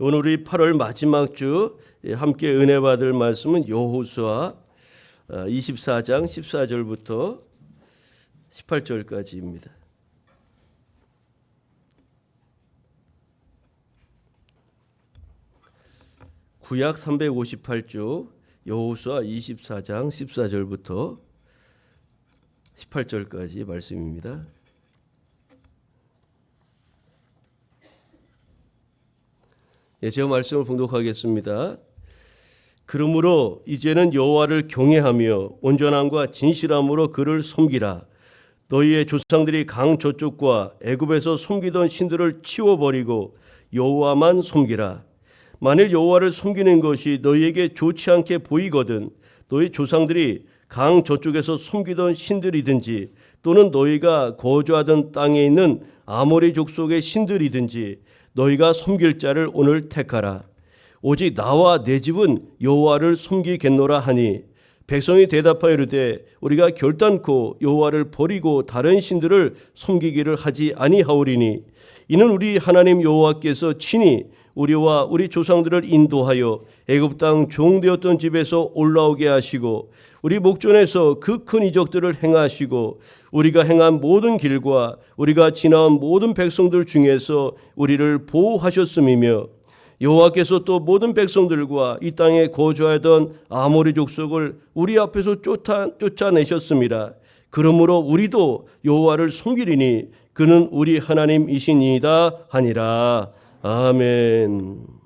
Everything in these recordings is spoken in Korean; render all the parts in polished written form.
오늘 우리 8월 마지막 주 함께 은혜 받을 말씀은 여호수아 24장 14절부터 18절까지입니다. 구약 358주 여호수아 24장 14절부터 18절까지 말씀입니다. 제가 말씀을 봉독하겠습니다. 그러므로 이제는 여호와를 경외하며 온전함과 진실함으로 그를 섬기라. 너희의 조상들이 강 저쪽과 애굽에서 섬기던 신들을 치워버리고 여호와만 섬기라. 만일 여호와를 섬기는 것이 너희에게 좋지 않게 보이거든 너희 조상들이 강 저쪽에서 섬기던 신들이든지 또는 너희가 거주하던 땅에 있는 아모리 족속의 신들이든지 너희가 섬길 자를 오늘 택하라. 오직 나와 내 집은 여호와를 섬기겠노라 하니 백성이 대답하여 이르되 우리가 결단코 여호와를 버리고 다른 신들을 섬기기를 하지 아니하오리니 이는 우리 하나님 여호와께서 친히 우리와 우리 조상들을 인도하여 애굽 땅 종되었던 집에서 올라오게 하시고 우리 목전에서 그 큰 이적들을 행하시고 우리가 행한 모든 길과 우리가 지나온 모든 백성들 중에서 우리를 보호하셨음이며 여호와께서 또 모든 백성들과 이 땅에 거주하던 아모리 족속을 우리 앞에서 쫓아내셨습니다. 그러므로 우리도 여호와를 섬기리니 그는 우리 하나님이시니이다 하니라. 아멘.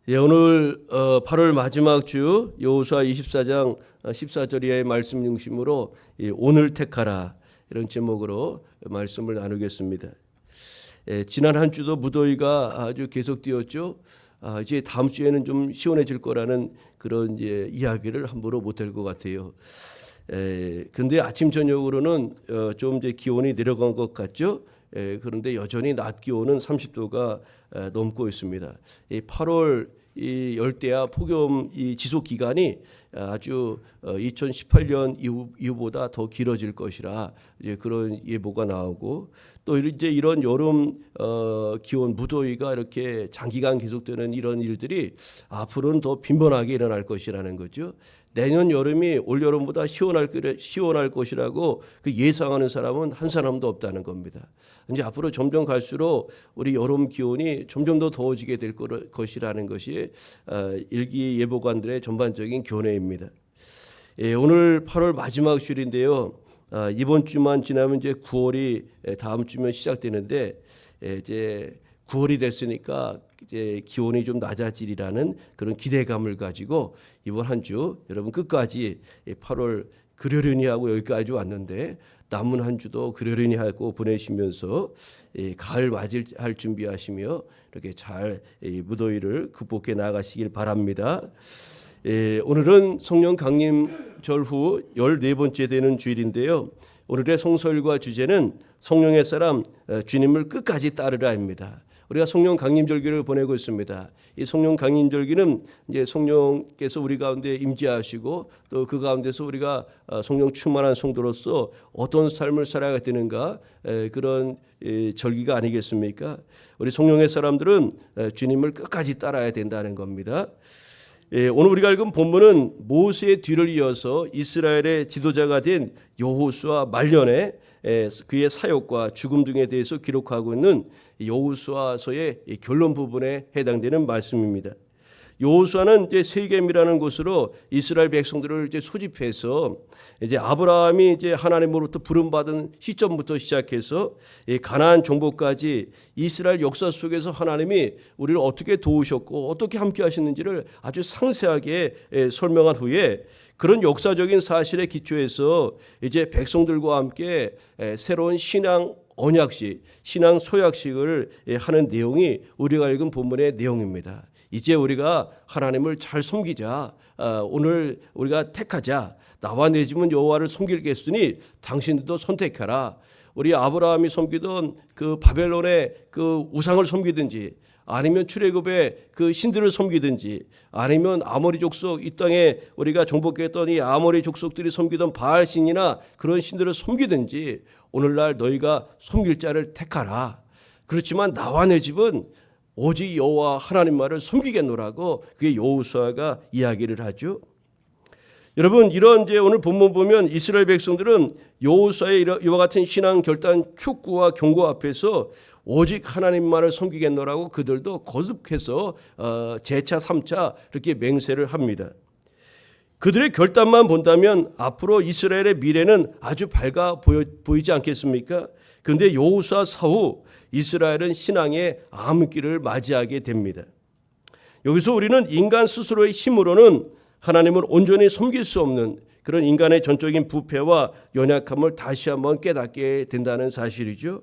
오늘 8월 마지막 주 여호수아 24장 14절 이하의 말씀 중심으로 오늘 택하라 이런 제목으로 말씀을 나누겠습니다. 지난 한 주도 무더위가 아주 계속되었죠. 이제 다음 주에는 좀 시원해질 거라는 그런 이야기를 함부로 못할 것 같아요. 그런데 아침 저녁으로는 좀 이제 기온이 내려간 것 같죠. 그런데 여전히 낮 기온은 30도가 넘고 있습니다. 8월 이 열대야 폭염 이 지속 기간이 아주 2018년 이후보다 더 길어질 것이라 이제 그런 예보가 나오고 또 이제 이런 여름 기온 무더위가 이렇게 장기간 계속되는 이런 일들이 앞으로는 더 빈번하게 일어날 것이라는 거죠. 내년 여름이 올 여름보다 시원할 것이라고 그 예상하는 사람은 한 사람도 없다는 겁니다. 이제 앞으로 점점 갈수록 우리 여름 기온이 점점 더 더워지게 될 것이라는 것이 일기예보관들의 전반적인 견해입니다. 오늘 8월 마지막 주일인데요. 이번 주만 지나면 이제 9월이 다음 주면 시작되는데 이제 9월이 됐으니까 이제 기온이 좀 낮아지리라는 그런 기대감을 가지고 이번 한 주 여러분 끝까지 8월 그러려니 하고 여기까지 왔는데 남은 한 주도 그러려니 하고 보내시면서 가을 맞이할 준비하시며 이렇게 잘 무더위를 극복해 나가시길 바랍니다. 오늘은 성령 강림절 후 14번째 되는 주일인데요. 오늘의 성설과 주제는 성령의 사람 주님을 끝까지 따르라입니다. 우리가 성령 강림절기를 보내고 있습니다. 이 성령 강림절기는 이제 성령께서 우리 가운데 임재하시고 또 그 가운데서 우리가 성령 충만한 성도로서 어떤 삶을 살아야 되는가 그런 절기가 아니겠습니까? 우리 성령의 사람들은 주님을 끝까지 따라야 된다는 겁니다. 오늘 우리가 읽은 본문은 모세의 뒤를 이어서 이스라엘의 지도자가 된 여호수아 말년에 그의 사역과 죽음 등에 대해서 기록하고 있는 여호수아서의 결론 부분에 해당되는 말씀입니다. 여호수아는 이제 세겜이라는 곳으로 이스라엘 백성들을 이제 소집해서 이제 아브라함이 이제 하나님으로부터 부름받은 시점부터 시작해서 가나안 정복까지 이스라엘 역사 속에서 하나님이 우리를 어떻게 도우셨고 어떻게 함께 하셨는지를 아주 상세하게 설명한 후에 그런 역사적인 사실에 기초해서 이제 백성들과 함께 새로운 신앙 언약식, 신앙 소약식을 하는 내용이 우리가 읽은 본문의 내용입니다. 이제 우리가 하나님을 잘 섬기자. 오늘 우리가 택하자. 나와 내 집은 여호와를 섬기겠으니 당신들도 선택하라. 우리 아브라함이 섬기던 그 바벨론의 그 우상을 섬기든지 아니면 출애굽의 그 신들을 섬기든지 아니면 아모리 족속 이 땅에 우리가 정복했던 이 아모리 족속들이 섬기던 바알신이나 그런 신들을 섬기든지 오늘날 너희가 섬길 자를 택하라. 그렇지만 나와 내 집은 오직 여호와 하나님만을 섬기겠노라고 그게 여호수아가 이야기를 하죠. 여러분, 이런 이제 오늘 본문 보면 이스라엘 백성들은 여호수아의 이와 같은 신앙 결단 촉구와 경고 앞에서 오직 하나님만을 섬기겠노라고 그들도 거듭해서 재차 3차 이렇게 맹세를 합니다. 그들의 결단만 본다면 앞으로 이스라엘의 미래는 아주 밝아 보이지 않겠습니까? 그런데 여호수아 사후 이스라엘은 신앙의 암흑기를 맞이하게 됩니다. 여기서 우리는 인간 스스로의 힘으로는 하나님을 온전히 섬길 수 없는 그런 인간의 전적인 부패와 연약함을 다시 한번 깨닫게 된다는 사실이죠.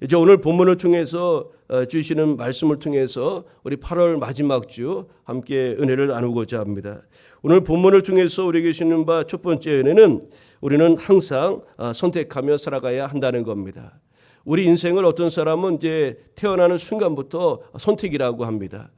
이제 오늘 본문을 통해서 주시는 말씀을 통해서 우리 8월 마지막 주 함께 은혜를 나누고자 합니다. 오늘 본문을 통해서 우리에게 주시는 바 첫 번째 은혜는 우리는 항상 선택하며 살아가야 한다는 겁니다. 우리 인생을 어떤 사람은 이제 태어나는 순간부터 선택이라고 합니다.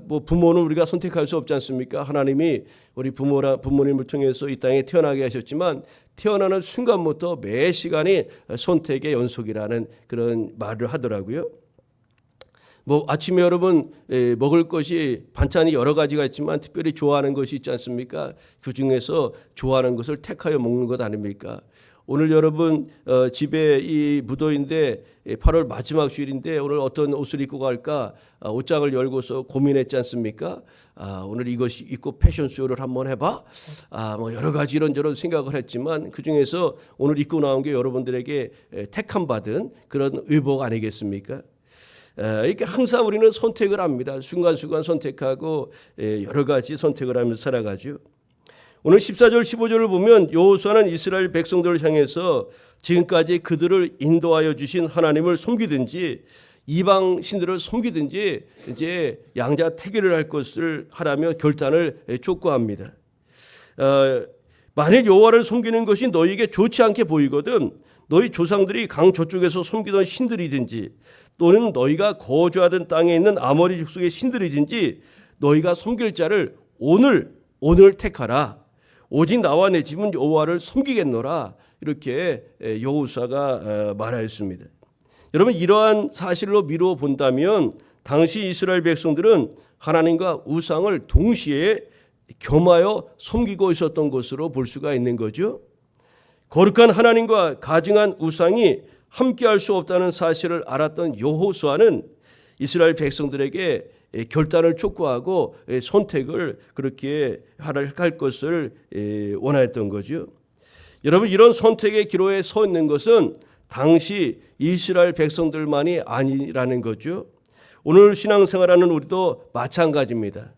뭐 부모는 우리가 선택할 수 없지 않습니까? 하나님이 우리 부모님을 통해서 이 땅에 태어나게 하셨지만 태어나는 순간부터 매 시간이 선택의 연속이라는 그런 말을 하더라고요. 뭐 아침에 여러분 먹을 것이 반찬이 여러 가지가 있지만 특별히 좋아하는 것이 있지 않습니까? 그 중에서 좋아하는 것을 택하여 먹는 것 아닙니까? 오늘 여러분 집에 이 무도인데 8월 마지막 주일인데 오늘 어떤 옷을 입고 갈까 옷장을 열고서 고민했지 않습니까? 오늘 이것이 입고 패션쇼를 한번 해봐? 뭐 여러 가지 이런저런 생각을 했지만 그 중에서 오늘 입고 나온 게 여러분들에게 택함 받은 그런 의복 아니겠습니까? 이렇게 항상 우리는 선택을 합니다. 순간순간 선택하고 여러 가지 선택을 하면서 살아가죠. 오늘 14절 15절을 보면 여호수아는 이스라엘 백성들을 향해서 지금까지 그들을 인도하여 주신 하나님을 섬기든지 이방 신들을 섬기든지 이제 양자택일을 할 것을 하라며 결단을 촉구합니다. 만일 여호와를 섬기는 것이 너희에게 좋지 않게 보이거든 너희 조상들이 강 저쪽에서 섬기던 신들이든지 또는 너희가 거주하던 땅에 있는 아모리 족속의 신들이든지 너희가 섬길 자를 오늘 택하라. 오직 나와 내 집은 여호와를 섬기겠노라. 이렇게 여호수아가 말하였습니다. 여러분, 이러한 사실로 미루어 본다면 당시 이스라엘 백성들은 하나님과 우상을 동시에 겸하여 섬기고 있었던 것으로 볼 수가 있는 거죠. 거룩한 하나님과 가증한 우상이 함께할 수 없다는 사실을 알았던 여호수아는 이스라엘 백성들에게 결단을 촉구하고 선택을 그렇게 할 것을 원하였던 거죠. 여러분, 이런 선택의 기로에 서 있는 것은 당시 이스라엘 백성들만이 아니라는 거죠. 오늘 신앙생활하는 우리도 마찬가지입니다.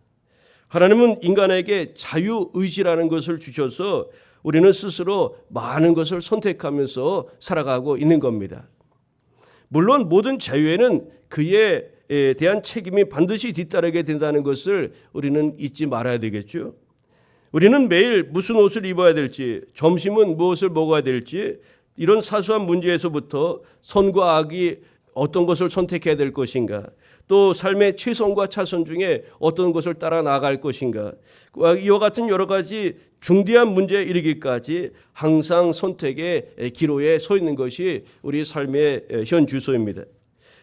하나님은 인간에게 자유의지라는 것을 주셔서 우리는 스스로 많은 것을 선택하면서 살아가고 있는 겁니다. 물론 모든 자유에는 그에 대한 책임이 반드시 뒤따르게 된다는 것을 우리는 잊지 말아야 되겠죠. 우리는 매일 무슨 옷을 입어야 될지, 점심은 무엇을 먹어야 될지 이런 사소한 문제에서부터 선과 악이 어떤 것을 선택해야 될 것인가, 또 삶의 최선과 차선 중에 어떤 것을 따라 나아갈 것인가, 이와 같은 여러 가지 중대한 문제에 이르기까지 항상 선택의 기로에 서 있는 것이 우리 삶의 현 주소입니다.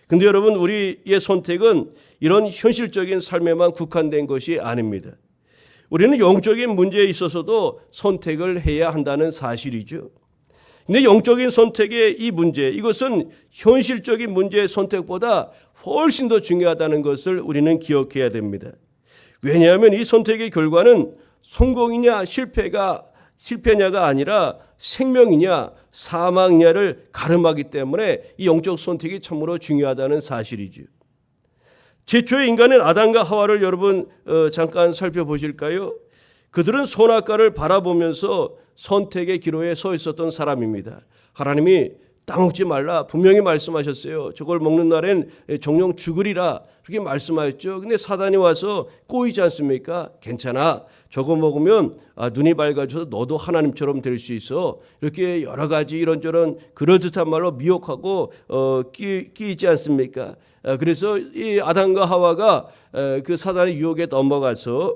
근데 여러분, 우리의 선택은 이런 현실적인 삶에만 국한된 것이 아닙니다. 우리는 영적인 문제에 있어서도 선택을 해야 한다는 사실이죠. 근데 영적인 선택의 이 문제, 이것은 현실적인 문제의 선택보다 훨씬 더 중요하다는 것을 우리는 기억해야 됩니다. 왜냐하면 이 선택의 결과는 성공이냐 실패냐가 아니라 생명이냐 사망이냐를 가름하기 때문에 이 영적 선택이 참으로 중요하다는 사실이죠. 최초의 인간은 아담과 하와를 여러분 잠깐 살펴보실까요? 그들은 선악과를 바라보면서 선택의 기로에 서 있었던 사람입니다. 하나님이 땅 먹지 말라 분명히 말씀하셨어요. 저걸 먹는 날엔 정령 죽으리라 그렇게 말씀하셨죠. 근데 사단이 와서 꼬이지 않습니까? 괜찮아. 저거 먹으면 눈이 밝아져서 너도 하나님처럼 될 수 있어. 이렇게 여러 가지 이런저런 그럴듯한 말로 미혹하고 끼이지 않습니까? 그래서 이 아담과 하와가 그 사단의 유혹에 넘어가서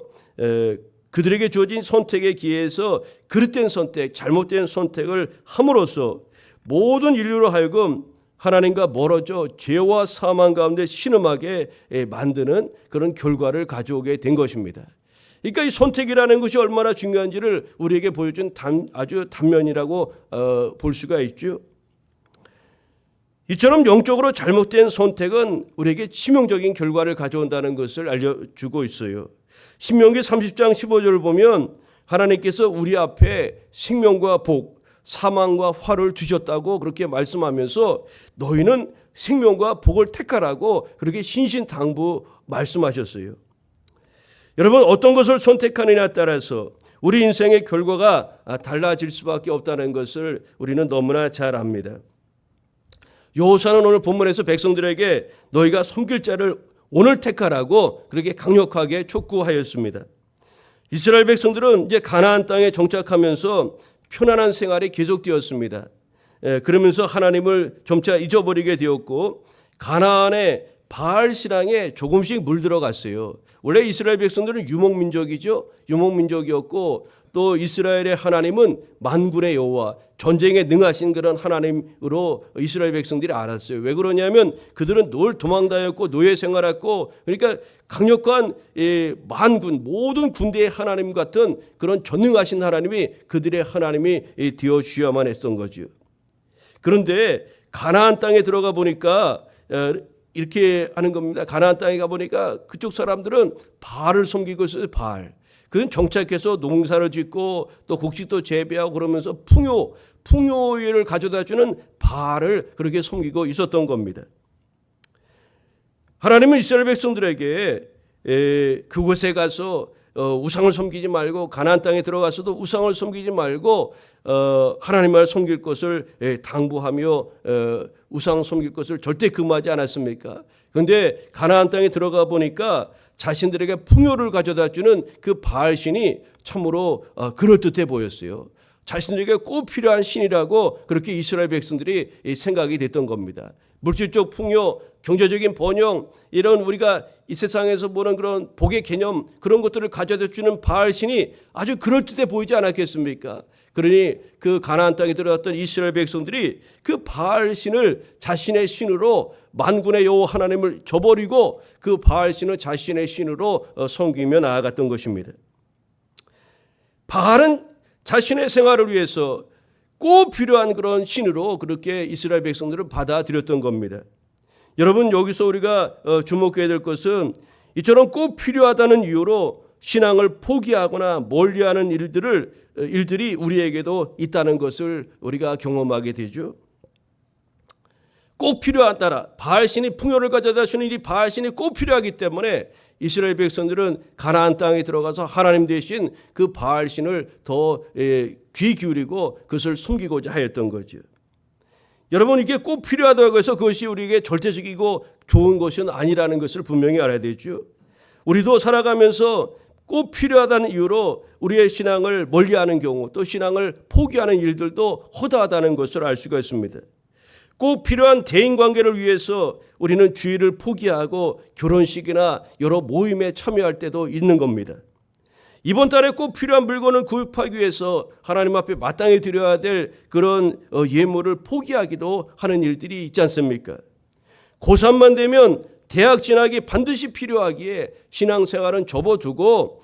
그들에게 주어진 선택의 기회에서 그릇된 선택, 잘못된 선택을 함으로써 모든 인류로 하여금 하나님과 멀어져 죄와 사망 가운데 신음하게 만드는 그런 결과를 가져오게 된 것입니다. 그러니까 이 선택이라는 것이 얼마나 중요한지를 우리에게 보여준 아주 단면이라고 볼 수가 있죠. 이처럼 영적으로 잘못된 선택은 우리에게 치명적인 결과를 가져온다는 것을 알려주고 있어요. 신명기 30장 15절을 보면 하나님께서 우리 앞에 생명과 복, 사망과 화를 두셨다고 그렇게 말씀하면서 너희는 생명과 복을 택하라고 그렇게 신신당부 말씀하셨어요. 여러분, 어떤 것을 선택하느냐에 따라서 우리 인생의 결과가 달라질 수밖에 없다는 것을 우리는 너무나 잘 압니다. 여호수아는 오늘 본문에서 백성들에게 너희가 섬길 자를 오늘 택하라고 그렇게 강력하게 촉구하였습니다. 이스라엘 백성들은 이제 가나안 땅에 정착하면서 편안한 생활이 계속되었습니다. 그러면서 하나님을 점차 잊어버리게 되었고 가나안의 바알 신앙에 조금씩 물들어갔어요. 원래 이스라엘 백성들은 유목민족이죠. 유목민족이었고 또 이스라엘의 하나님은 만군의 여호와, 전쟁에 능하신 그런 하나님으로 이스라엘 백성들이 알았어요. 왜 그러냐면 그들은 늘 도망다녔고 노예 생활했고, 그러니까 강력한 만군, 모든 군대의 하나님 같은 그런 전능하신 하나님이 그들의 하나님이 되어 주셔야만 했던 거죠. 그런데 가나안 땅에 들어가 보니까 이렇게 하는 겁니다. 가나안 땅에 가보니까 그쪽 사람들은 바알을 섬기고 있어요. 바알. 그건 정착해서 농사를 짓고 또 곡식도 재배하고 그러면서 풍요를 가져다 주는 바알을 그렇게 섬기고 있었던 겁니다. 하나님은 이스라엘 백성들에게 그곳에 가서 우상을 섬기지 말고, 가나안 땅에 들어가서도 우상을 섬기지 말고 하나님을 섬길 것을 당부하며 우상 섬길 것을 절대 금하지 않았습니까? 그런데 가나안 땅에 들어가 보니까 자신들에게 풍요를 가져다 주는 그 바알 신이 참으로 그럴듯해 보였어요. 자신들에게 꼭 필요한 신이라고 그렇게 이스라엘 백성들이 생각이 됐던 겁니다. 물질적 풍요, 경제적인 번영, 이런 우리가 이 세상에서 보는 그런 복의 개념, 그런 것들을 가져다 주는 바알 신이 아주 그럴듯해 보이지 않았겠습니까? 그러니 그 가나안 땅에 들어갔던 이스라엘 백성들이 그 바알 신을 자신의 신으로, 만군의 여호와 하나님을 저버리고 그 바알 신을 자신의 신으로 섬기며 나아갔던 것입니다. 바알은 자신의 생활을 위해서 꼭 필요한 그런 신으로 그렇게 이스라엘 백성들을 받아들였던 겁니다. 여러분, 여기서 우리가 주목해야 될 것은 이처럼 꼭 필요하다는 이유로 신앙을 포기하거나 멀리하는 일들이 우리에게도 있다는 것을 우리가 경험하게 되죠. 꼭 필요하다라, 바알신이 풍요를 가져다 주는 일이 바알신이 꼭 필요하기 때문에 이스라엘 백성들은 가나안 땅에 들어가서 하나님 대신 그 바알신을 더 귀 기울이고 그것을 숨기고자 하였던 거죠. 여러분, 이게 꼭 필요하다고 해서 그것이 우리에게 절대적이고 좋은 것은 아니라는 것을 분명히 알아야 되죠. 우리도 살아가면서 꼭 필요하다는 이유로 우리의 신앙을 멀리하는 경우, 또 신앙을 포기하는 일들도 허다하다는 것을 알 수가 있습니다. 꼭 필요한 대인관계를 위해서 우리는 주일을 포기하고 결혼식이나 여러 모임에 참여할 때도 있는 겁니다. 이번 달에 꼭 필요한 물건을 구입하기 위해서 하나님 앞에 마땅히 드려야 될 그런 예물을 포기하기도 하는 일들이 있지 않습니까? 고3만 되면 대학 진학이 반드시 필요하기에 신앙생활은 접어두고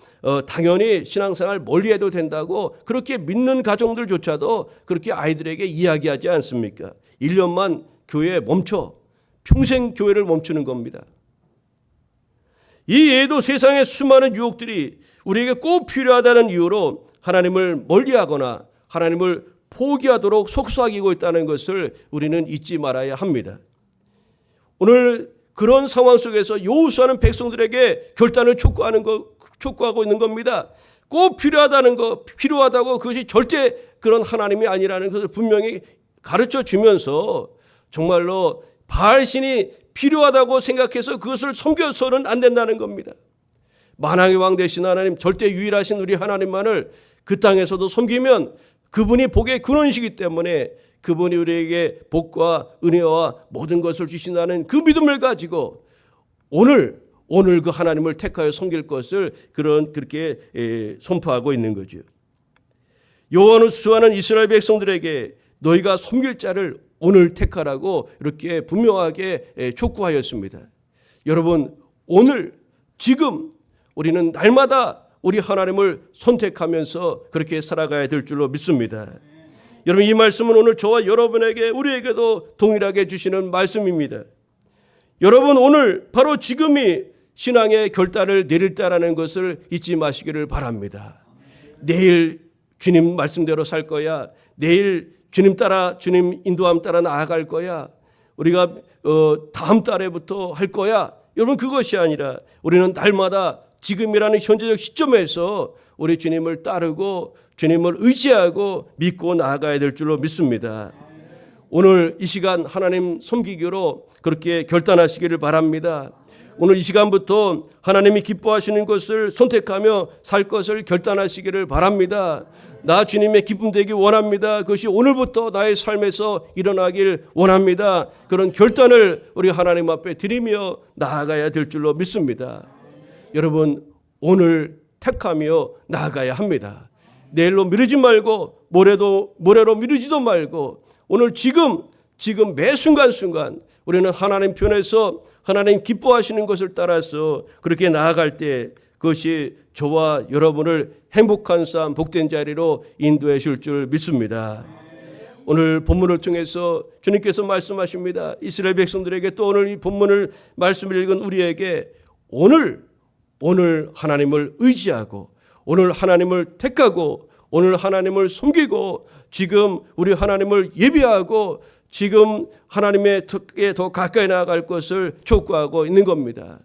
당연히 신앙생활 멀리해도 된다고 그렇게 믿는 가정들조차도 그렇게 아이들에게 이야기하지 않습니까? 1년만 교회에 멈춰, 평생 교회를 멈추는 겁니다. 이 외에도 세상의 수많은 유혹들이 우리에게 꼭 필요하다는 이유로 하나님을 멀리하거나 하나님을 포기하도록 속삭이고 있다는 것을 우리는 잊지 말아야 합니다. 오늘 그런 상황 속에서 여호수아는 백성들에게 결단을 촉구하고 있는 겁니다. 꼭 필요하다고 그것이 절대 그런 하나님이 아니라는 것을 분명히 가르쳐 주면서 정말로 바알신이 필요하다고 생각해서 그것을 섬겨서는 안 된다는 겁니다. 만왕의 왕 되신 하나님, 절대 유일하신 우리 하나님만을 그 땅에서도 섬기면 그분이 복의 근원이시기 때문에 그분이 우리에게 복과 은혜와 모든 것을 주신다는 그 믿음을 가지고 오늘 그 하나님을 택하여 섬길 것을 그렇게 선포하고 있는 거죠. 여호수아는 이스라엘 백성들에게 너희가 섬길 자를 오늘 택하라고 이렇게 분명하게 촉구하였습니다. 여러분, 오늘 지금 우리는 날마다 우리 하나님을 선택하면서 그렇게 살아가야 될 줄로 믿습니다. 여러분, 이 말씀은 오늘 저와 여러분에게, 우리에게도 동일하게 주시는 말씀입니다. 여러분, 오늘 바로 지금이 신앙의 결단을 내릴 때라는 것을 잊지 마시기를 바랍니다. 내일 주님 말씀대로 살 거야. 내일 주님 따라, 주님 인도함 따라 나아갈 거야. 우리가 다음 달에부터 할 거야. 여러분, 그것이 아니라 우리는 날마다 지금이라는 현재적 시점에서 우리 주님을 따르고 주님을 의지하고 믿고 나아가야 될 줄로 믿습니다. 오늘 이 시간 하나님 섬기기로 그렇게 결단하시기를 바랍니다. 오늘 이 시간부터 하나님이 기뻐하시는 것을 선택하며 살 것을 결단하시기를 바랍니다. 나 주님의 기쁨 되기 원합니다. 그것이 오늘부터 나의 삶에서 일어나길 원합니다. 그런 결단을 우리 하나님 앞에 드리며 나아가야 될 줄로 믿습니다. 여러분, 오늘 택하며 나아가야 합니다. 내일로 미루지 말고 모레로 미루지도 말고 오늘 지금 매 순간순간 우리는 하나님 편에서 하나님 기뻐하시는 것을 따라서 그렇게 나아갈 때 그것이 저와 여러분을 행복한 삶, 복된 자리로 인도해 줄 줄 믿습니다. 오늘 본문을 통해서 주님께서 말씀하십니다. 이스라엘 백성들에게, 또 오늘 이 본문을 말씀을 읽은 우리에게 오늘 하나님을 의지하고 오늘 하나님을 택하고 오늘 하나님을 섬기고 지금 우리 하나님을 예비하고 지금 하나님께 더 가까이 나아갈 것을 촉구하고 있는 겁니다.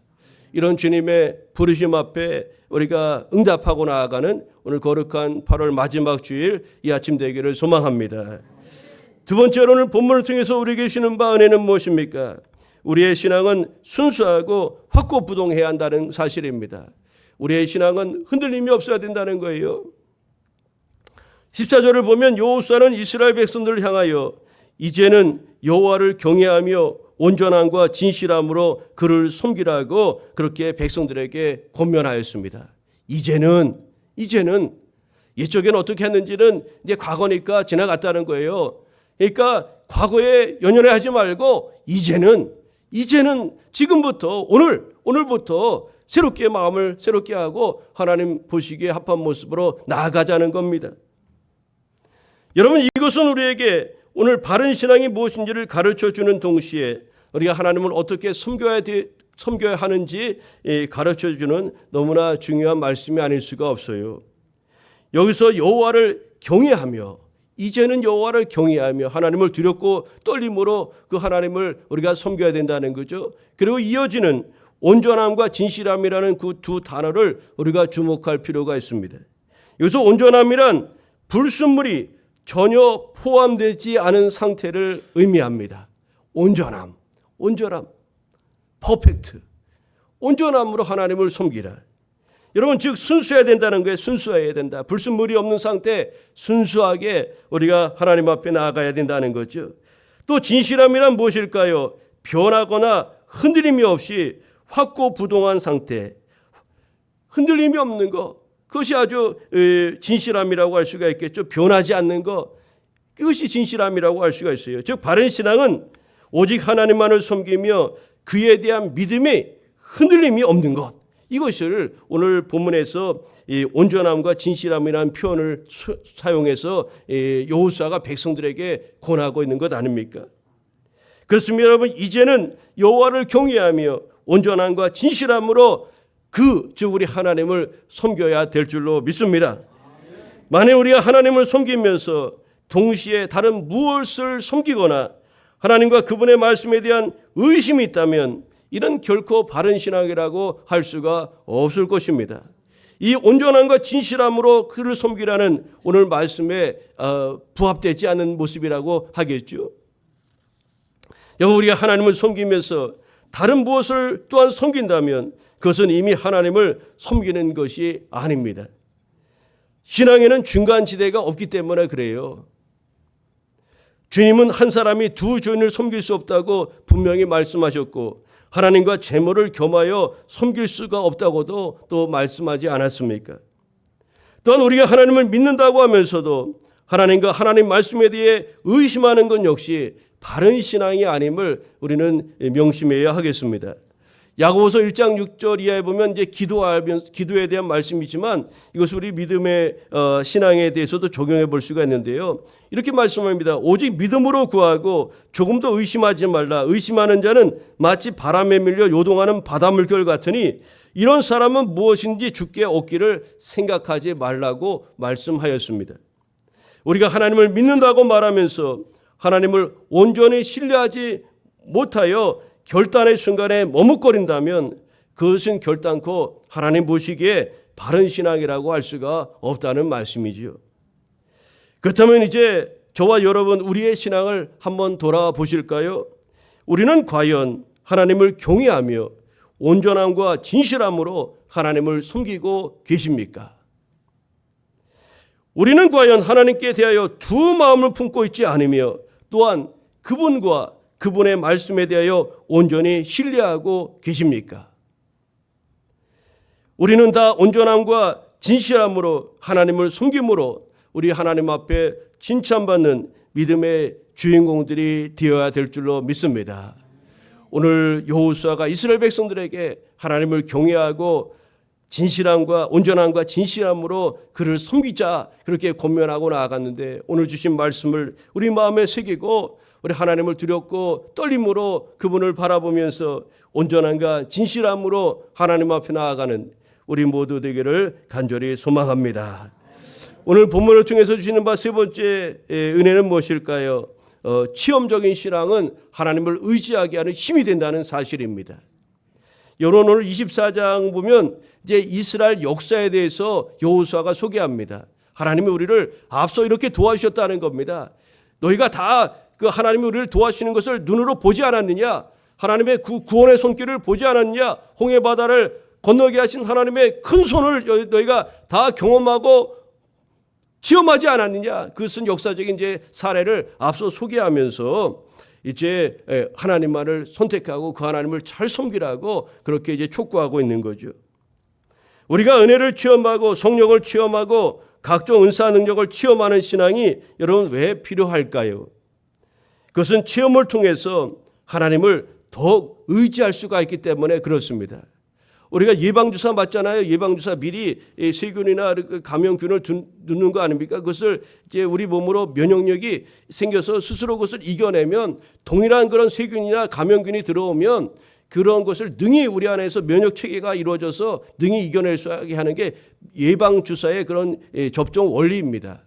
이런 주님의 부르심 앞에 우리가 응답하고 나아가는 오늘 거룩한 8월 마지막 주일 이 아침 되기를 소망합니다. 두 번째로 오늘 본문을 통해서 우리에게 주시는 바 은혜는 무엇입니까? 우리의 신앙은 순수하고 확고부동해야 한다는 사실입니다. 우리의 신앙은 흔들림이 없어야 된다는 거예요. 14절을 보면 여호수아는 이스라엘 백성들을 향하여 이제는 여호와를 경외하며 온전함과 진실함으로 그를 섬기라고 그렇게 백성들에게 권면하였습니다. 이제는 옛적에는 어떻게 했는지는 이제 과거니까 지나갔다는 거예요. 그러니까 과거에 연연해하지 말고 이제는 지금부터 오늘부터 새롭게 마음을 새롭게 하고 하나님 보시기에 합한 모습으로 나아가자는 겁니다. 여러분, 이것은 우리에게 오늘 바른 신앙이 무엇인지를 가르쳐주는 동시에 우리가 하나님을 어떻게 섬겨야 하는지 가르쳐주는 너무나 중요한 말씀이 아닐 수가 없어요. 여기서 여호와를 경외하며, 이제는 여호와를 경외하며 하나님을 두렵고 떨림으로 그 하나님을 우리가 섬겨야 된다는 거죠. 그리고 이어지는 온전함과 진실함이라는 그 두 단어를 우리가 주목할 필요가 있습니다. 여기서 온전함이란 불순물이 전혀 포함되지 않은 상태를 의미합니다. 온전함, 퍼펙트, 온전함으로 하나님을 섬기라. 여러분, 즉 순수해야 된다는 거예요. 순수해야 된다. 불순물이 없는 상태, 순수하게 우리가 하나님 앞에 나아가야 된다는 거죠. 또 진실함이란 무엇일까요? 변하거나 흔들림이 없이 확고부동한 상태, 흔들림이 없는 것, 그것이 아주 진실함이라고 할 수가 있겠죠. 변하지 않는 것, 그것이 진실함이라고 할 수가 있어요. 즉 바른 신앙은 오직 하나님만을 섬기며 그에 대한 믿음이 흔들림이 없는 것, 이것을 오늘 본문에서 이 온전함과 진실함이라는 표현을 사용해서 여호수아가 백성들에게 권하고 있는 것 아닙니까? 그렇습니다. 여러분, 이제는 여호와를 경외하며 온전함과 진실함으로 즉 우리 하나님을 섬겨야 될 줄로 믿습니다. 만약 우리가 하나님을 섬기면서 동시에 다른 무엇을 섬기거나 하나님과 그분의 말씀에 대한 의심이 있다면 이는 결코 바른 신앙이라고 할 수가 없을 것입니다. 이 온전함과 진실함으로 그를 섬기라는 오늘 말씀에 부합되지 않는 모습이라고 하겠죠. 여러분, 우리가 하나님을 섬기면서 다른 무엇을 또한 섬긴다면 그것은 이미 하나님을 섬기는 것이 아닙니다. 신앙에는 중간지대가 없기 때문에 그래요. 주님은 한 사람이 두 주인을 섬길 수 없다고 분명히 말씀하셨고 하나님과 재물을 겸하여 섬길 수가 없다고도 또 말씀하지 않았습니까? 또한 우리가 하나님을 믿는다고 하면서도 하나님과 하나님 말씀에 대해 의심하는 건 역시 바른 신앙이 아님을 우리는 명심해야 하겠습니다. 야고보서 1장 6절 이하에 보면 이제 기도에 대한 말씀이지만 이것을 우리 믿음의 신앙에 대해서도 적용해 볼 수가 있는데요. 이렇게 말씀합니다. 오직 믿음으로 구하고 조금도 의심하지 말라. 의심하는 자는 마치 바람에 밀려 요동하는 바닷물결 같으니 이런 사람은 무엇인지 주께 얻기를 생각하지 말라고 말씀하였습니다. 우리가 하나님을 믿는다고 말하면서 하나님을 온전히 신뢰하지 못하여 결단의 순간에 머뭇거린다면 그것은 결단코 하나님 보시기에 바른 신앙이라고 할 수가 없다는 말씀이지요. 그렇다면 이제 저와 여러분 우리의 신앙을 한번 돌아보실까요? 우리는 과연 하나님을 경외하며 온전함과 진실함으로 하나님을 섬기고 계십니까? 우리는 과연 하나님께 대하여 두 마음을 품고 있지 않으며 또한 그분과 그분의 말씀에 대하여 온전히 신뢰하고 계십니까? 우리는 다 온전함과 진실함으로 하나님을 섬김으로 우리 하나님 앞에 칭찬받는 믿음의 주인공들이 되어야 될 줄로 믿습니다. 오늘 여호수아가 이스라엘 백성들에게 하나님을 경외하고 진실함과 온전함과 진실함으로 그를 섬기자 그렇게 권면하고 나아갔는데 오늘 주신 말씀을 우리 마음에 새기고 우리 하나님을 두렵고 떨림으로 그분을 바라보면서 온전함과 진실함으로 하나님 앞에 나아가는 우리 모두 되기를 간절히 소망합니다. 오늘 본문을 통해서 주시는 바 세 번째 은혜는 무엇일까요? 체험적인 신앙은 하나님을 의지하게 하는 힘이 된다는 사실입니다. 여러분 오늘 24장 보면 이제 이스라엘 역사에 대해서 여호수아가 소개합니다. 하나님이 우리를 앞서 이렇게 도와주셨다는 겁니다. 너희가 다 그 하나님이 우리를 도와주시는 것을 눈으로 보지 않았느냐? 하나님의 구원의 손길을 보지 않았느냐? 홍해 바다를 건너게 하신 하나님의 큰 손을 너희가 다 경험하고 체험하지 않았느냐? 그것은 역사적인 이제 사례를 앞서 소개하면서 이제 하나님만을 선택하고 그 하나님을 잘 섬기라고 그렇게 이제 촉구하고 있는 거죠. 우리가 은혜를 체험하고 성령을 체험하고 각종 은사 능력을 체험하는 신앙이 여러분 왜 필요할까요? 그것은 체험을 통해서 하나님을 더욱 의지할 수가 있기 때문에 그렇습니다. 우리가 예방주사 맞잖아요. 예방주사 미리 세균이나 감염균을 넣는 거 아닙니까? 그것을 이제 우리 몸으로 면역력이 생겨서 스스로 그것을 이겨내면 동일한 그런 세균이나 감염균이 들어오면 그런 것을 능히 우리 안에서 면역 체계가 이루어져서 능히 이겨낼 수 있게 하는 게 예방주사의 그런 접종 원리입니다.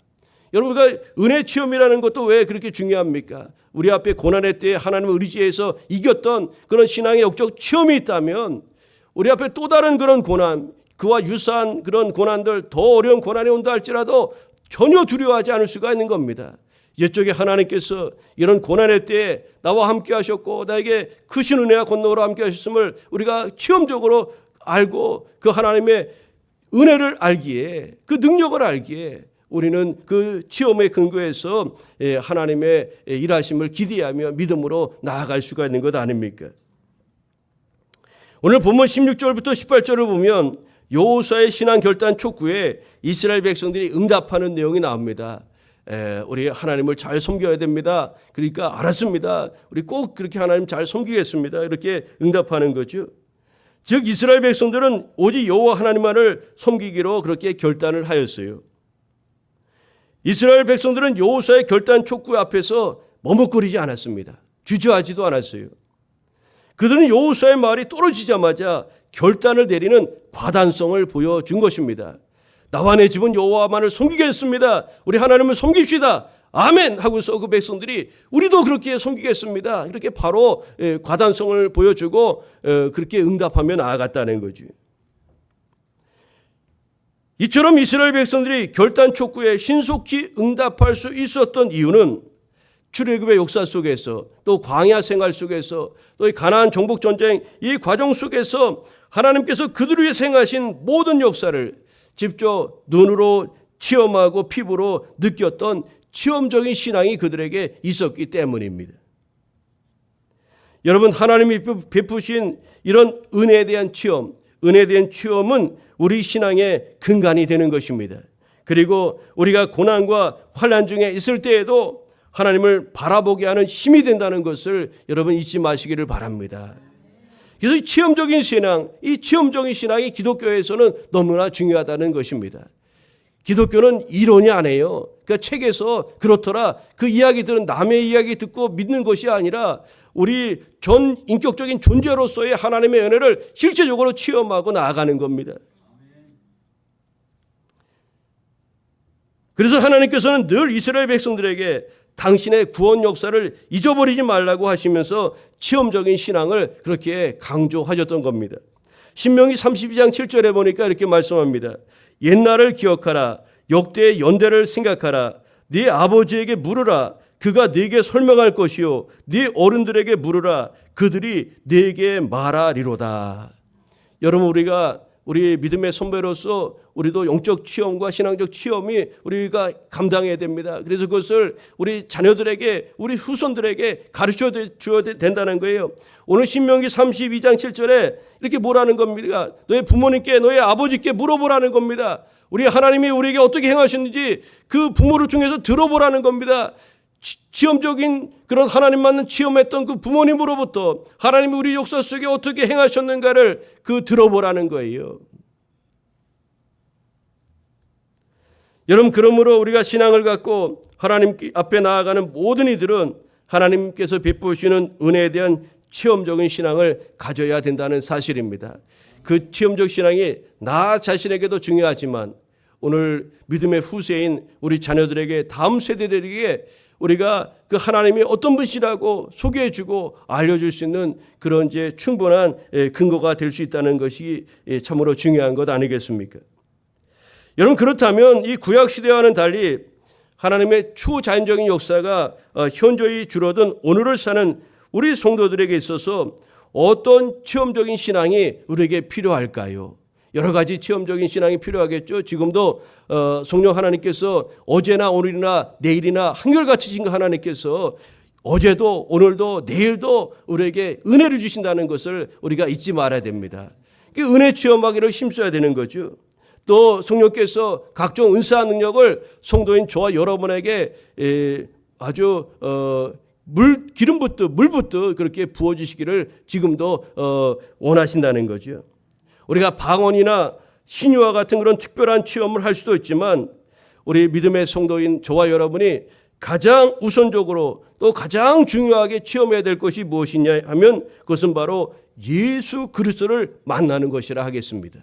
여러분, 우리가 은혜 체험이라는 것도 왜 그렇게 중요합니까? 우리 앞에 고난의 때에 하나님을 의지해서 이겼던 그런 신앙의 역적 체험이 있다면 우리 앞에 또 다른 그런 고난, 그와 유사한 그런 고난들, 더 어려운 고난이 온다 할지라도 전혀 두려워하지 않을 수가 있는 겁니다. 옛적에 하나님께서 이런 고난의 때에 나와 함께 하셨고 나에게 크신 은혜와 권능으로 함께 하셨음을 우리가 체험적으로 알고 그 하나님의 은혜를 알기에 그 능력을 알기에 우리는 그 체험의 근거에서 하나님의 일하심을 기대하며 믿음으로 나아갈 수가 있는 것 아닙니까? 오늘 본문 16절부터 18절을 보면 여호수아의 신앙 결단 촉구에 이스라엘 백성들이 응답하는 내용이 나옵니다. 우리 하나님을 잘 섬겨야 됩니다. 그러니까 알았습니다. 우리 꼭 그렇게 하나님 잘 섬기겠습니다. 이렇게 응답하는 거죠. 즉 이스라엘 백성들은 오직 여호와 하나님만을 섬기기로 그렇게 결단을 하였어요. 이스라엘 백성들은 여호수아의 결단 촉구 앞에서 머뭇거리지 않았습니다. 주저하지도 않았어요. 그들은 여호수아의 말이 떨어지자마자 결단을 내리는 과단성을 보여준 것입니다. 나와 내 집은 여호와만을 섬기겠습니다. 우리 하나님을 섬깁시다. 아멘 하고서 그 백성들이 우리도 그렇게 섬기겠습니다. 이렇게 바로 과단성을 보여주고 그렇게 응답하며 나아갔다는 거죠. 이처럼 이스라엘 백성들이 결단 촉구에 신속히 응답할 수 있었던 이유는 출애굽의 역사 속에서 또 광야 생활 속에서 또 이 가나안 정복 전쟁 이 과정 속에서 하나님께서 그들을 위해 행하신 모든 역사를 직접 눈으로 체험하고 피부로 느꼈던 체험적인 신앙이 그들에게 있었기 때문입니다. 여러분 하나님이 베푸신 이런 은혜에 대한 체험, 은혜에 대한 체험은 우리 신앙의 근간이 되는 것입니다. 그리고 우리가 고난과 환난 중에 있을 때에도 하나님을 바라보게 하는 힘이 된다는 것을 여러분 잊지 마시기를 바랍니다. 그래서 이 체험적인 신앙, 이 체험적인 신앙이 기독교에서는 너무나 중요하다는 것입니다. 기독교는 이론이 아니에요. 그러니까 책에서 그렇더라 그 이야기들은 남의 이야기 듣고 믿는 것이 아니라 우리 전 인격적인 존재로서의 하나님의 은혜를 실제적으로 체험하고 나아가는 겁니다. 그래서 하나님께서는 늘 이스라엘 백성들에게 당신의 구원 역사를 잊어버리지 말라고 하시면서 체험적인 신앙을 그렇게 강조하셨던 겁니다. 신명기 32장 7절에 보니까 이렇게 말씀합니다. 옛날을 기억하라. 역대의 연대를 생각하라. 네 아버지에게 물으라. 그가 네게 설명할 것이요. 네 어른들에게 물으라. 그들이 네게 말하리로다. 여러분 우리 믿음의 선배로서 우리도 영적 체험과 신앙적 체험이 우리가 감당해야 됩니다. 그래서 그것을 우리 자녀들에게 우리 후손들에게 가르쳐 줘야 된다는 거예요. 오늘 신명기 32장 7절에 이렇게 뭐라는 겁니까? 너의 부모님께 너의 아버지께 물어보라는 겁니다. 우리 하나님이 우리에게 어떻게 행하셨는지 그 부모를 통해서 들어보라는 겁니다. 체험적인 그런 하나님 만난 체험했던 그 부모님으로부터 하나님이 우리 역사 속에 어떻게 행하셨는가를 들어보라는 거예요. 여러분 그러므로 우리가 신앙을 갖고 하나님 앞에 나아가는 모든 이들은 하나님께서 베푸시는 은혜에 대한 체험적인 신앙을 가져야 된다는 사실입니다. 그 체험적 신앙이 나 자신에게도 중요하지만 오늘 믿음의 후세인 우리 자녀들에게 다음 세대들에게 우리가 그 하나님이 어떤 분이시라고 소개해주고 알려줄 수 있는 그런 이제 충분한 근거가 될 수 있다는 것이 참으로 중요한 것 아니겠습니까? 여러분 그렇다면 이 구약 시대와는 달리 하나님의 초자연적인 역사가 현저히 줄어든 오늘을 사는 우리 성도들에게 있어서 어떤 체험적인 신앙이 우리에게 필요할까요? 여러 가지 체험적인 신앙이 필요하겠죠. 지금도 성령 하나님께서 어제나 오늘이나 내일이나 한결같이 신 하나님께서 어제도 오늘도 내일도 우리에게 은혜를 주신다는 것을 우리가 잊지 말아야 됩니다. 그 은혜 체험하기를 힘써야 되는 거죠. 또 성령께서 각종 은사 능력을 성도인 저와 여러분에게 아주 기름 붓듯 물 붓듯 그렇게 부어주시기를 지금도 원하신다는 거죠. 우리가 방언이나 신유와 같은 그런 특별한 체험을 할 수도 있지만 우리 믿음의 성도인 저와 여러분이 가장 우선적으로 또 가장 중요하게 체험해야 될 것이 무엇이냐 하면 그것은 바로 예수 그리스도를 만나는 것이라 하겠습니다.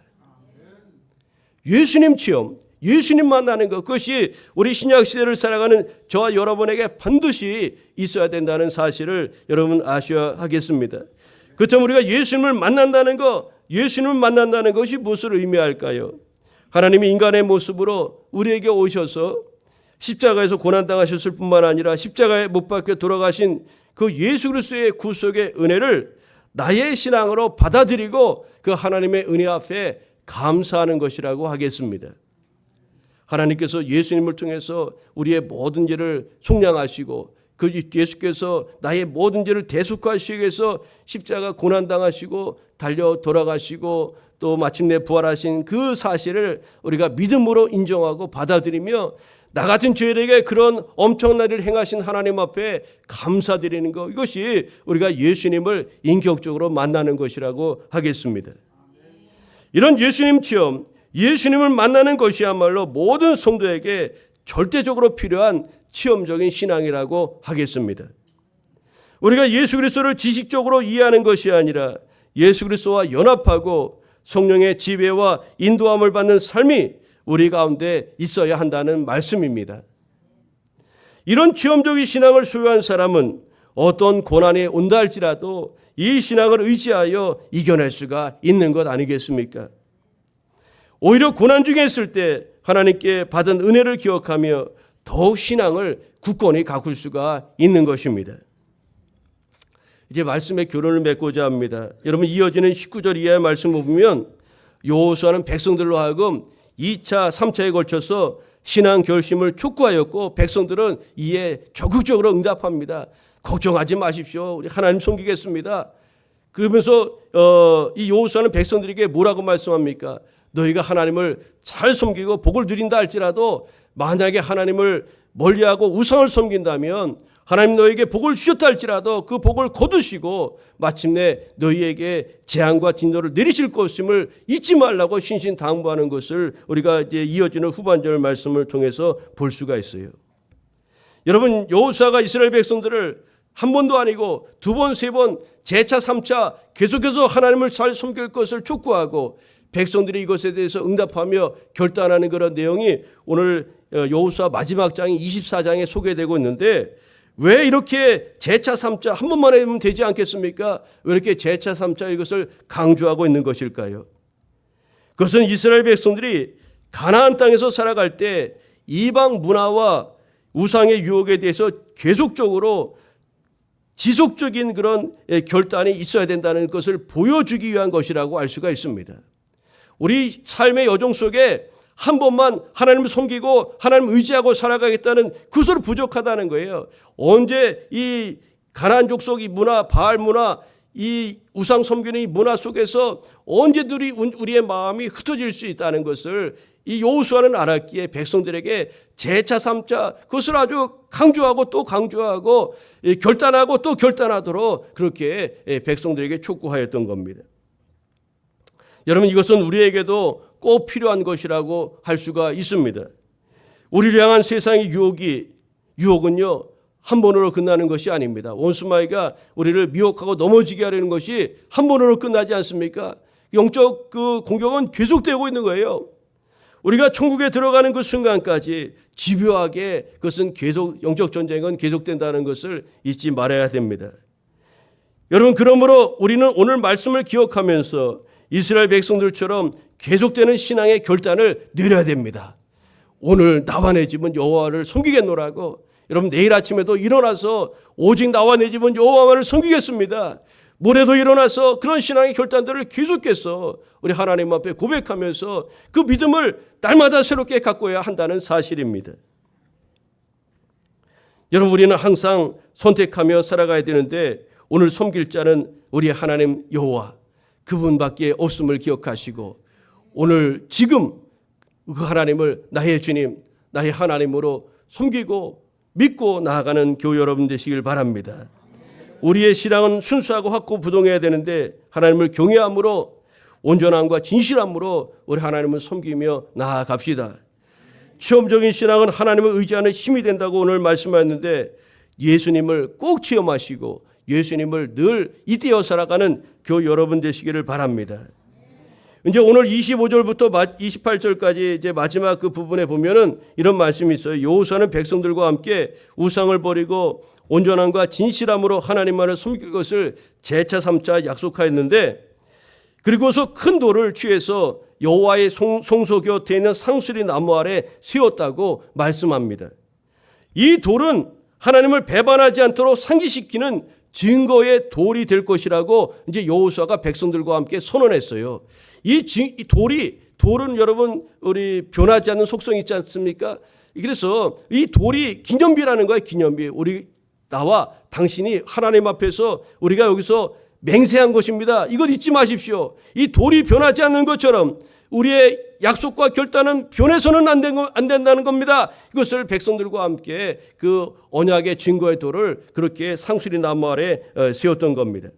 예수님 체험, 예수님 만나는 것, 그것이 우리 신약 시대를 살아가는 저와 여러분에게 반드시 있어야 된다는 사실을 여러분 아셔야 하겠습니다. 그렇다면 우리가 예수님을 만난다는 것, 예수님을 만난다는 것이 무엇을 의미할까요? 하나님이 인간의 모습으로 우리에게 오셔서 십자가에서 고난당하셨을 뿐만 아니라 십자가에 못 박혀 돌아가신 그 예수 그리스도의 구속의 은혜를 나의 신앙으로 받아들이고 그 하나님의 은혜 앞에 감사하는 것이라고 하겠습니다. 하나님께서 예수님을 통해서 우리의 모든 죄를 속량하시고 그 예수께서 나의 모든 죄를 대속하시기 위해서 십자가 고난당하시고 달려 돌아가시고 또 마침내 부활하신 그 사실을 우리가 믿음으로 인정하고 받아들이며 나 같은 죄인에게 그런 엄청난 일을 행하신 하나님 앞에 감사드리는 것, 이것이 우리가 예수님을 인격적으로 만나는 것이라고 하겠습니다. 이런 예수님 체험, 예수님을 만나는 것이야말로 모든 성도에게 절대적으로 필요한 체험적인 신앙이라고 하겠습니다. 우리가 예수 그리스도를 지식적으로 이해하는 것이 아니라 예수 그리스도와 연합하고 성령의 지배와 인도함을 받는 삶이 우리 가운데 있어야 한다는 말씀입니다. 이런 체험적인 신앙을 소유한 사람은 어떤 고난이 온다 할지라도 이 신앙을 의지하여 이겨낼 수가 있는 것 아니겠습니까? 오히려 고난 중에 있을 때 하나님께 받은 은혜를 기억하며 더욱 신앙을 굳건히 가꿀 수가 있는 것입니다. 이제 말씀의 결론을 맺고자 합니다. 여러분 이어지는 19절 이하의 말씀을 보면 여호수아는 백성들로 하여금 2차, 3차에 걸쳐서 신앙 결심을 촉구하였고 백성들은 이에 적극적으로 응답합니다. 걱정하지 마십시오. 우리 하나님 섬기겠습니다. 그러면서 이 여호수아는 백성들에게 뭐라고 말씀합니까? 너희가 하나님을 잘 섬기고 복을 누린다 할지라도 만약에 하나님을 멀리하고 우상을 섬긴다면 하나님 너에게 복을 주셨다 할지라도 그 복을 거두시고 마침내 너희에게 재앙과 진노를 내리실 것임을 잊지 말라고 신신당부하는 것을 우리가 이제 이어지는 후반절 말씀을 통해서 볼 수가 있어요. 여러분, 여호수아가 이스라엘 백성들을 한 번도 아니고 두 번, 세 번, 재차, 삼차 계속해서 하나님을 잘 섬길 것을 촉구하고 백성들이 이것에 대해서 응답하며 결단하는 그런 내용이 오늘 여호수아 마지막 장인 24장에 소개되고 있는데, 왜 이렇게 재차, 삼차 한 번만 하면 되지 않겠습니까? 왜 이렇게 재차, 삼차 이것을 강조하고 있는 것일까요? 그것은 이스라엘 백성들이 가나안 땅에서 살아갈 때 이방 문화와 우상의 유혹에 대해서 계속적으로 지속적인 그런 결단이 있어야 된다는 것을 보여주기 위한 것이라고 알 수가 있습니다. 우리 삶의 여정 속에 한 번만 하나님을 섬기고 하나님을 의지하고 살아가겠다는 그것으로 부족하다는 거예요. 언제 이 가나안 족속이 문화, 바알 문화, 이 우상 섬기는 이 문화 속에서 언제든지 우리의 마음이 흩어질 수 있다는 것을 이 여호수아는 알았기에 백성들에게 재차, 삼차 그것을 아주 강조하고 또 강조하고 결단하고 또 결단하도록 그렇게 백성들에게 촉구하였던 겁니다. 여러분, 이것은 우리에게도 꼭 필요한 것이라고 할 수가 있습니다. 우리를 향한 세상의 유혹은요 한 번으로 끝나는 것이 아닙니다. 원수마귀가 우리를 미혹하고 넘어지게 하려는 것이 한 번으로 끝나지 않습니까? 영적 그 공격은 계속되고 있는 거예요. 우리가 천국에 들어가는 그 순간까지 집요하게 그것은 계속 영적 전쟁은 계속된다는 것을 잊지 말아야 됩니다. 여러분, 그러므로 우리는 오늘 말씀을 기억하면서 이스라엘 백성들처럼 계속되는 신앙의 결단을 내려야 됩니다. 오늘 나와 내 집은 여호와를 섬기겠노라고, 여러분 내일 아침에도 일어나서 오직 나와 내 집은 여호와를 섬기겠습니다. 모레도 일어나서 그런 신앙의 결단들을 계속해서 우리 하나님 앞에 고백하면서 그 믿음을 날마다 새롭게 가꿔야 한다는 사실입니다. 여러분, 우리는 항상 선택하며 살아가야 되는데 오늘 섬길 자는 우리 하나님 여호와 그분밖에 없음을 기억하시고 오늘 지금 그 하나님을 나의 주님, 나의 하나님으로 섬기고 믿고 나아가는 교회 여러분 되시길 바랍니다. 우리의 신앙은 순수하고 확고부동해야 되는데 하나님을 경외함으로 온전함과 진실함으로 우리 하나님을 섬기며 나아갑시다. 체험적인 신앙은 하나님을 의지하는 힘이 된다고 오늘 말씀하셨는데 예수님을 꼭 체험하시고 예수님을 늘 이대어 살아가는 교회 여러분 되시기를 바랍니다. 이제 오늘 25절부터 28절까지 이제 마지막 그 부분에 보면은 이런 말씀이 있어요. 여호수아는 백성들과 함께 우상을 버리고 온전함과 진실함으로 하나님만을 섬길 것을 재차 삼차 약속하였는데, 그리고서 큰 돌을 취해서 여호와의 성소 곁에 있는 상수리 나무 아래 세웠다고 말씀합니다. 이 돌은 하나님을 배반하지 않도록 상기시키는 증거의 돌이 될 것이라고 이제 여호수아가 백성들과 함께 선언했어요. 이 돌은 여러분 우리 변하지 않는 속성이 있지 않습니까? 그래서 이 돌이 기념비라는 거예요. 기념비. 우리 나와 당신이 하나님 앞에서 우리가 여기서 맹세한 것입니다. 이것 잊지 마십시오. 이 돌이 변하지 않는 것처럼 우리의 약속과 결단은 변해서는 안 된다는 겁니다. 이것을 백성들과 함께 그 언약의 증거의 돌을 그렇게 상수리 나무 아래 세웠던 겁니다.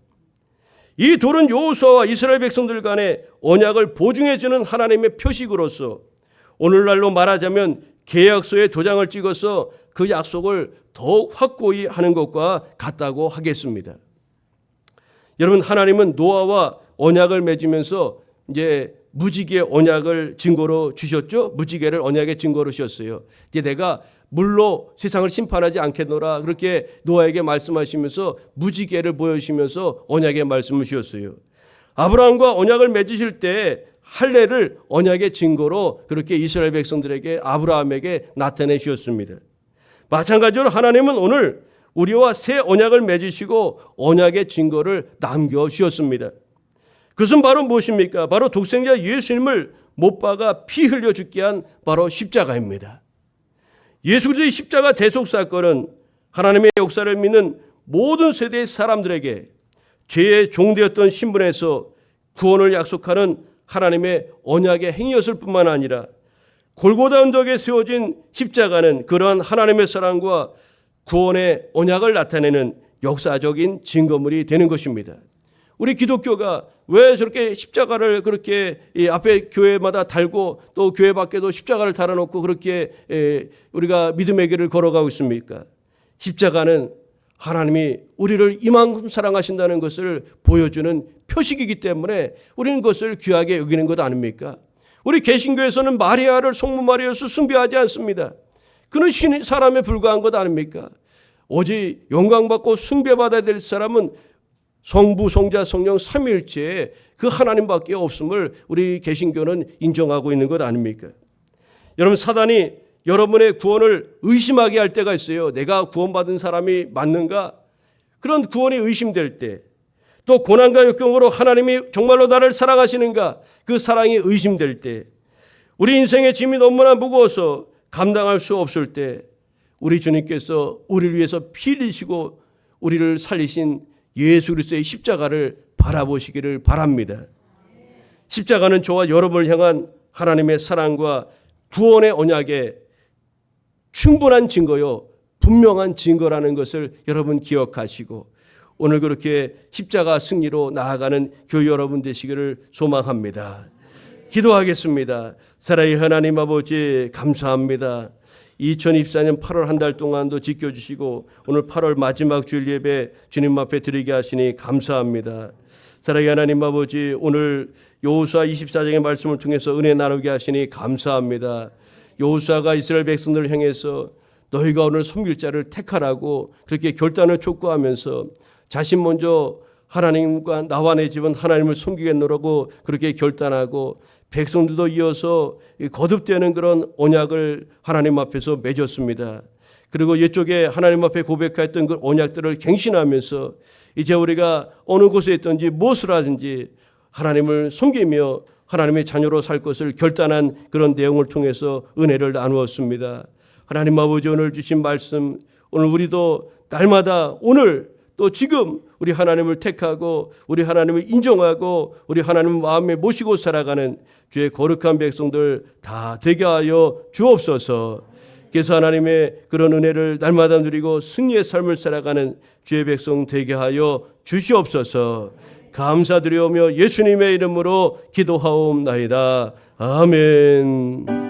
이 돌은 여호수아와 이스라엘 백성들 간의 언약을 보증해 주는 하나님의 표식으로서 오늘날로 말하자면 계약서에 도장을 찍어서 그 약속을 더욱 확고히 하는 것과 같다고 하겠습니다. 여러분, 하나님은 노아와 언약을 맺으면서 이제 무지개 언약을 증거로 주셨죠. 무지개를 언약의 증거로 주셨어요. 이제 내가 물로 세상을 심판하지 않겠노라 그렇게 노아에게 말씀하시면서 무지개를 보여주시면서 언약의 말씀을 주셨어요. 아브라함과 언약을 맺으실 때 할례를 언약의 증거로 그렇게 이스라엘 백성들에게 아브라함에게 나타내 주셨습니다. 마찬가지로 하나님은 오늘 우리와 새 언약을 맺으시고 언약의 증거를 남겨주셨습니다. 그것은 바로 무엇입니까? 바로 독생자 예수님을 못 박아 피 흘려 죽게 한 바로 십자가입니다. 예수 그리스도의 십자가 대속 사건은 하나님의 역사를 믿는 모든 세대의 사람들에게 죄의 종되었던 신분에서 구원을 약속하는 하나님의 언약의 행위였을 뿐만 아니라 골고다 언덕에 세워진 십자가는 그러한 하나님의 사랑과 구원의 언약을 나타내는 역사적인 증거물이 되는 것입니다. 우리 기독교가 왜 저렇게 십자가를 그렇게 앞에 교회마다 달고 또 교회 밖에도 십자가를 달아놓고 그렇게 우리가 믿음의 길을 걸어가고 있습니까? 십자가는 하나님이 우리를 이만큼 사랑하신다는 것을 보여주는 표식이기 때문에 우리는 그것을 귀하게 여기는 것 아닙니까? 우리 개신교에서는 마리아를 성모 마리아로 숭배하지 않습니다. 그는 신 사람에 불과한 것 아닙니까? 오직 영광받고 숭배받아야 될 사람은 성부, 성자, 성령 삼위일체에 그 하나님밖에 없음을 우리 개신교는 인정하고 있는 것 아닙니까? 여러분, 사단이 여러분의 구원을 의심하게 할 때가 있어요. 내가 구원받은 사람이 맞는가? 그런 구원이 의심될 때, 또 고난과 역경으로 하나님이 정말로 나를 사랑하시는가? 그 사랑이 의심될 때, 우리 인생의 짐이 너무나 무거워서 감당할 수 없을 때 우리 주님께서 우리를 위해서 피 흘리시고 우리를 살리신 예수 그리스도의 십자가를 바라보시기를 바랍니다. 십자가는 저와 여러분을 향한 하나님의 사랑과 구원의 언약의 충분한 증거요, 분명한 증거라는 것을 여러분 기억하시고 오늘 그렇게 십자가 승리로 나아가는 교회 여러분 되시기를 소망합니다. 기도하겠습니다. 사랑의 하나님 아버지, 감사합니다. 2024년 8월 한 달 동안도 지켜주시고 오늘 8월 마지막 주일 예배 주님 앞에 드리게 하시니 감사합니다. 사랑의 하나님 아버지, 오늘 여호수아 24장의 말씀을 통해서 은혜 나누게 하시니 감사합니다. 여호수아가 이스라엘 백성들을 향해서 너희가 오늘 섬길 자를 택하라고 그렇게 결단을 촉구하면서 자신 먼저 하나님과 나와 내 집은 하나님을 섬기겠노라고 그렇게 결단하고 백성들도 이어서 거듭되는 그런 언약을 하나님 앞에서 맺었습니다. 그리고 이쪽에 하나님 앞에 고백했던 그 언약들을 갱신하면서 이제 우리가 어느 곳에 있든지 무엇을 하든지 하나님을 섬기며 하나님의 자녀로 살 것을 결단한 그런 내용을 통해서 은혜를 나누었습니다. 하나님 아버지, 오늘 주신 말씀, 오늘 우리도 날마다 오늘 또 지금 우리 하나님을 택하고 우리 하나님을 인정하고 우리 하나님을 마음에 모시고 살아가는 주의 거룩한 백성들 다 되게 하여 주옵소서. 그래서 하나님의 그런 은혜를 날마다 누리고 승리의 삶을 살아가는 주의 백성 되게 하여 주시옵소서. 감사드리오며 예수님의 이름으로 기도하옵나이다. 아멘.